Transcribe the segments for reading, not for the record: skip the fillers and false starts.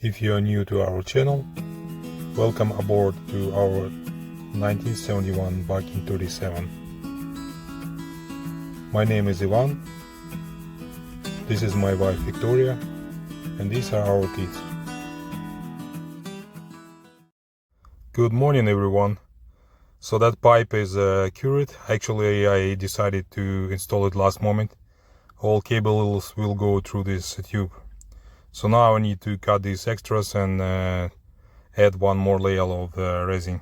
If you are new to our channel, welcome aboard to our 1971 Bakin 37. My name is Ivan, this is my wife Victoria, and these are our kids. Good morning everyone. So that pipe is cured. Actually I decided to install it last moment. All cables will go through this tube. So now I need to cut these extras and add one more layer of resin.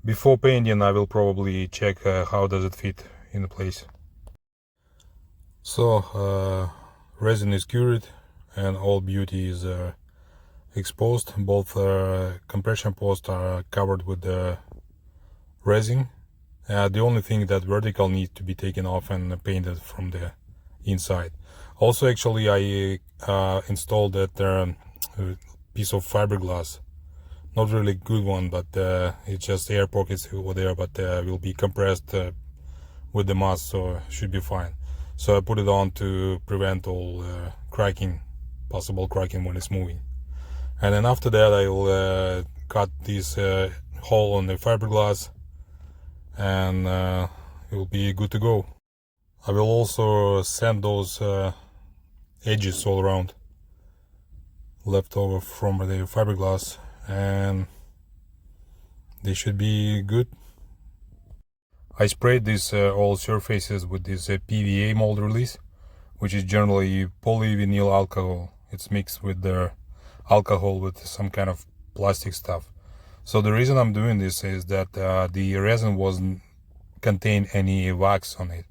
Before painting I will probably check how does it fit in place. So resin is cured and all beauty is exposed. Both compression posts are covered with the resin. The only thing that vertical needs to be taken off and painted from the inside. Also actually I installed that piece of fiberglass. Not really good one, but it's just air pockets over there, but will be compressed with the mass, so should be fine. So I put it on to prevent all cracking, possible cracking when it's moving. And then after that I will cut this hole on the fiberglass and it will be good to go. I will also sand those edges all around left over from the fiberglass, and they should be good. I sprayed these all surfaces with this PVA mold release, which is generally polyvinyl alcohol. It's mixed with the alcohol with some kind of plastic stuff. So the reason I'm doing this is that the resin wasn't contain any wax on it.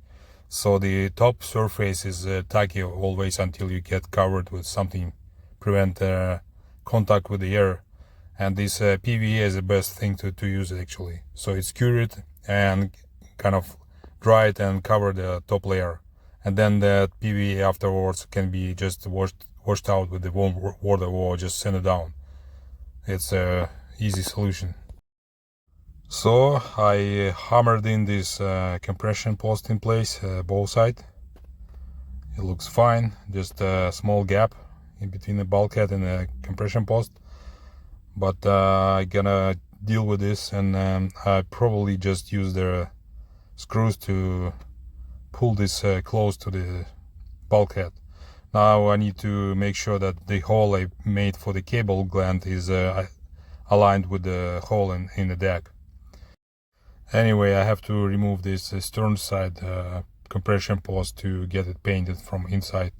So the top surface is tacky always until you get covered with something, prevent contact with the air. And this PVA is the best thing to use actually. So it's cured and kind of dried and cover the top layer. And then the PVA afterwards can be just washed out with the warm water or just sand it down. It's a easy solution. So I hammered in this compression post in place, both sides. It looks fine, just a small gap in between the bulkhead and the compression post. But I'm gonna deal with this, and I probably just use the screws to pull this close to the bulkhead. Now I need to make sure that the hole I made for the cable gland is aligned with the hole in the deck. Anyway, I have to remove this stern side compression post to get it painted from inside,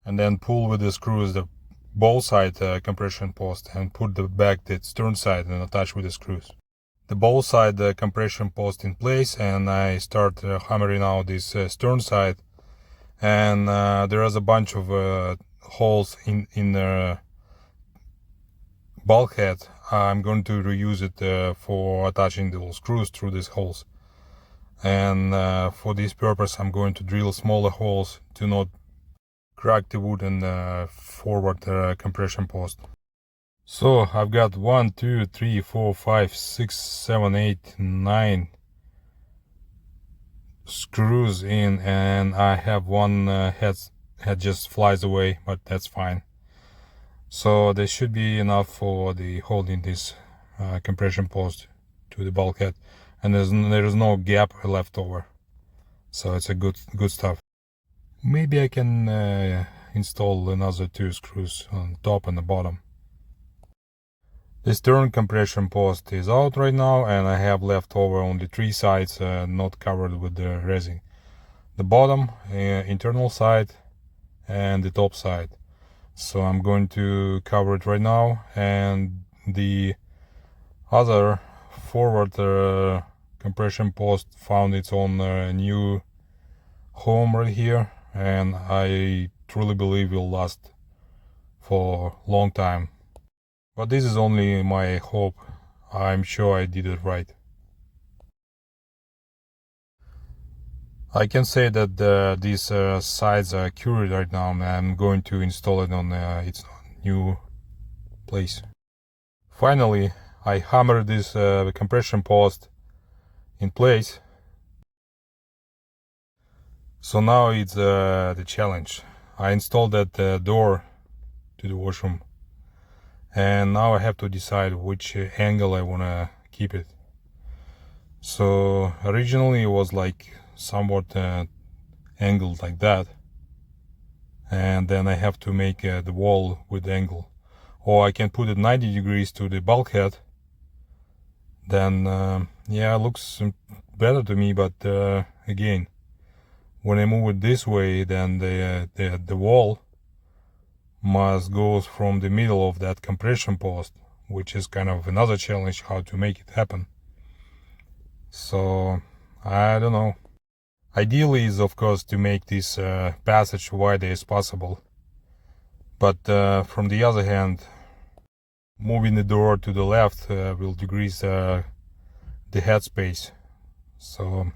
and then pull with the screws the bow side compression post and put back the stern side and attach with the screws. The bow side compression post in place, and I start hammering out this stern side, and there is a bunch of holes in the bulkhead. I'm going to reuse it for attaching the screws through these holes, and for this purpose I'm going to drill smaller holes to not crack the wooden forward compression post. So I've got 1, 2, 3, 4, 5, 6, 7, 8, 9 screws in, and I have one head just flies away, but that's fine. So there should be enough for the holding this compression post to the bulkhead, and there is no gap left over, so it's a good stuff. Maybe I can install another 2 screws on top and the bottom. The stern compression post is out right now, and I have left over only 3 sides not covered with the resin. The bottom, internal side, and the top side. So I'm going to cover it right now, and the other forward compression post found its own new home right here, and I truly believe will last for a long time. But this is only my hope. I'm sure I did it right. I can say that these sides are cured right now, and I'm going to install it on its new place. Finally, I hammered this compression post in place. So now it's the challenge. I installed that door to the washroom and now I have to decide which angle I want to keep it. So originally it was like somewhat angled like that, and then I have to make the wall with the angle, or I can put it 90 degrees to the bulkhead. Then yeah, it looks better to me, but again, when I move it this way, then the wall must go from the middle of that compression post, which is kind of another challenge how to make it happen. So I don't know. Ideally is of course to make this passage wide as possible, but from the other hand, moving the door to the left will decrease the headspace. So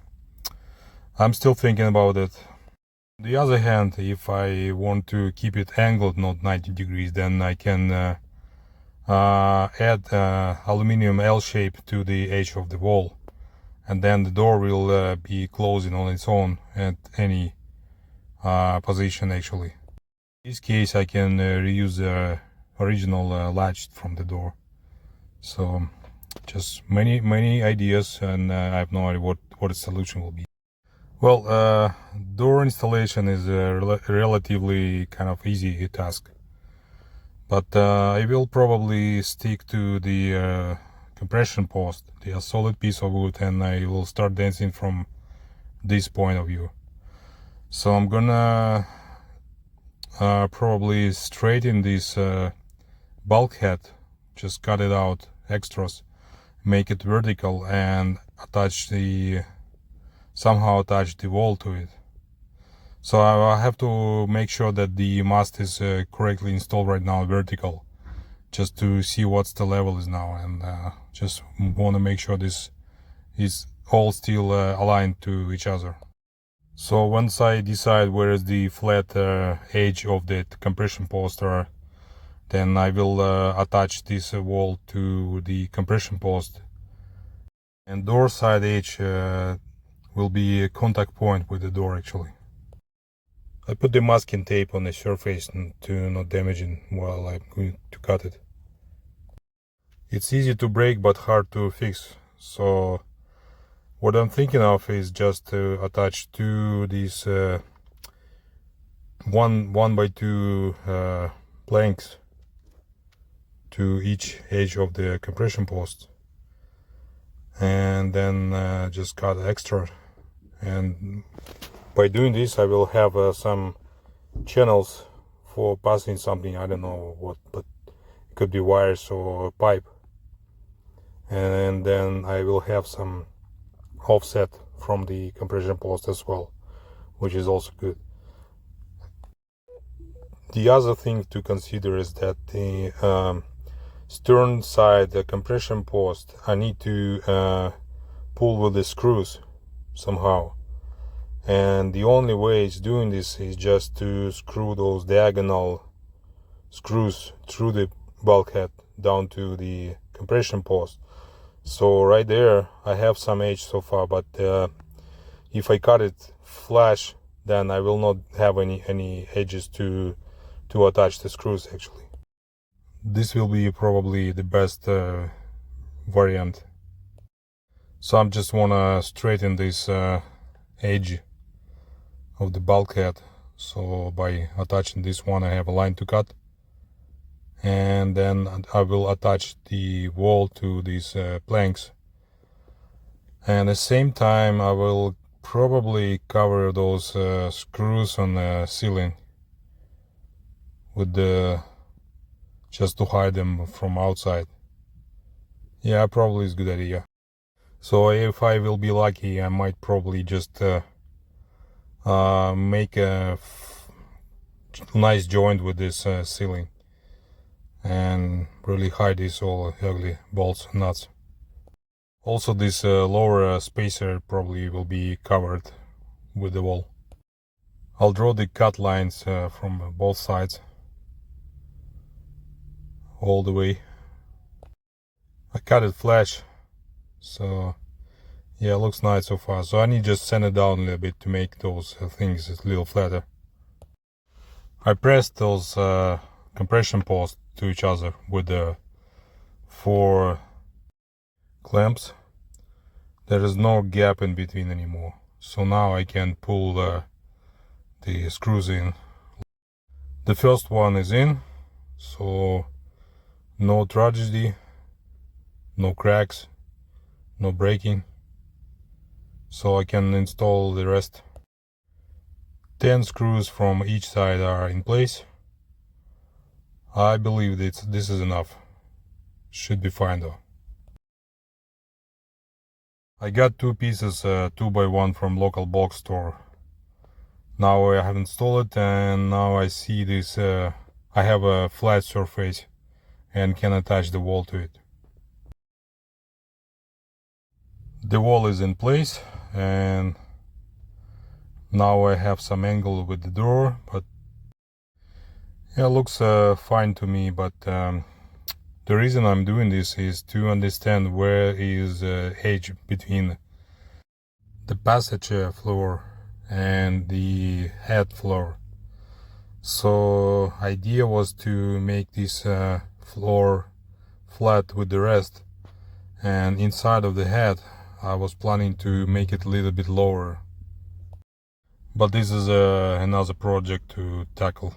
I'm still thinking about it. On the other hand, if I want to keep it angled, not 90 degrees, then I can add aluminum L shape to the edge of the wall, and then the door will be closing on its own at any position actually. In this case I can reuse the original latch from the door. So just many ideas, and I have no idea what the solution will be. Well, door installation is a relatively kind of easy task, but I will probably stick to the compression post, the solid piece of wood, and I will start dancing from this point of view. So I'm gonna probably straighten this bulkhead, just cut it out, extras, make it vertical, and somehow attach the wall to it. So I have to make sure that the mast is correctly installed right now, vertical, just to see what's the level is now, and just want to make sure this is all still aligned to each other. So once I decide where is the flat edge of the compression post are, then I will attach this wall to the compression post, and door side edge will be a contact point with the door actually. I put the masking tape on the surface to not damage it while I'm going to cut it. It's easy to break but hard to fix, so what I'm thinking of is just to attach these 1x2 planks to each edge of the compression post, and then just cut extra. And by doing this I will have some channels for passing something, I don't know what, but it could be wires or pipe, and then I will have some offset from the compression post as well, which is also good. The other thing to consider is that the stern side, the compression post, I need to pull with the screws somehow, and the only way it's doing this is just to screw those diagonal screws through the bulkhead down to the compression post. So right there I have some edge so far, but if I cut it flush, then I will not have any edges to attach the screws actually. This will be probably the best variant. So I just wanna straighten this edge of the bulkhead. So by attaching this one I have a line to cut, and then I will attach the wall to these planks, and at the same time I will probably cover those screws on the ceiling with just to hide them from outside. Yeah, probably is a good idea. So if I will be lucky, I might probably just make a nice joint with this ceiling and really hide these all ugly bolts and nuts. Also this lower spacer probably will be covered with the wall. I'll draw the cut lines from both sides all the way. I cut it flash, so yeah, it looks nice so far. So I need to just sand it down a little bit to make those things a little flatter. I pressed those compression posts to each other with the 4 clamps. There is no gap in between anymore, so now I can pull the screws in. The first one is in, so no tragedy, no cracks, no breaking, so I can install the rest. 10 screws from each side are in place. I believe this is enough. Should be fine though. I got 2 pieces 2x1 from local box store. Now I have installed it, and now I see this I have a flat surface and can attach the wall to it. The wall is in place, and now I have some angle with the door, but yeah, looks fine to me. But the reason I'm doing this is to understand where is edge between the passage floor and the head floor. So idea was to make this floor flat with the rest, and inside of the head I was planning to make it a little bit lower, but this is another project to tackle.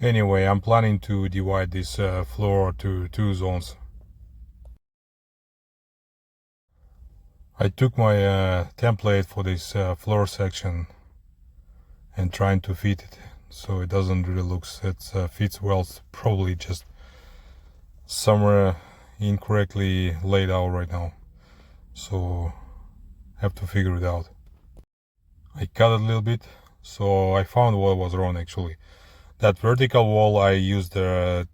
Anyway, I'm planning to divide this floor to 2 zones. I took my template for this floor section and trying to fit it so it doesn't really look, it fits well. It's probably just somewhere incorrectly laid out right now, so have to figure it out. I cut it a little bit, so I found what was wrong actually. That vertical wall, I used a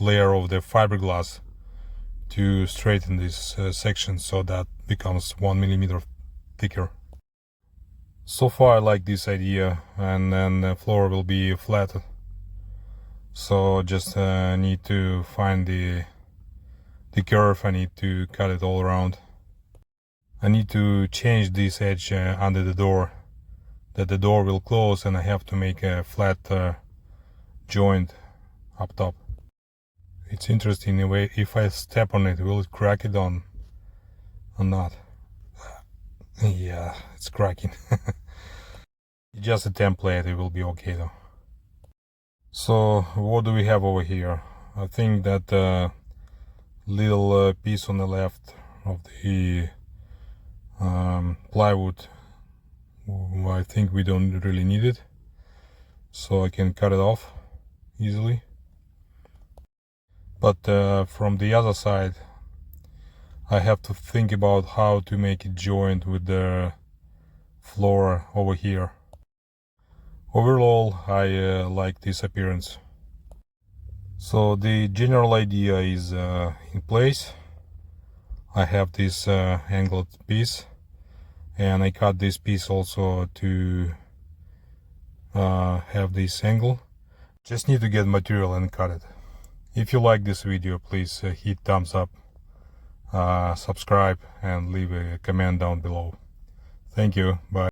layer of the fiberglass to straighten this section so that becomes 1 millimeter thicker. So far I like this idea, and then the floor will be flat, so just need to find the curve. I need to cut it all around. I need to change this edge under the door, that the door will close, and I have to make a flat joint up top. It's interesting the way, if I step on it, will it crack it on or not? Yeah, it's cracking. Just a template, it will be okay though. So what do we have over here? I think that little piece on the left of the plywood, I think we don't really need it, so I can cut it off easily. But from the other side I have to think about how to make it joint with the floor over here. Overall, I like this appearance. So the general idea is in place. I have this angled piece, and I cut this piece also to have this angle. Just need to get material and cut it. If you like this video, please hit thumbs up, subscribe, and leave a comment down below. Thank you. Bye.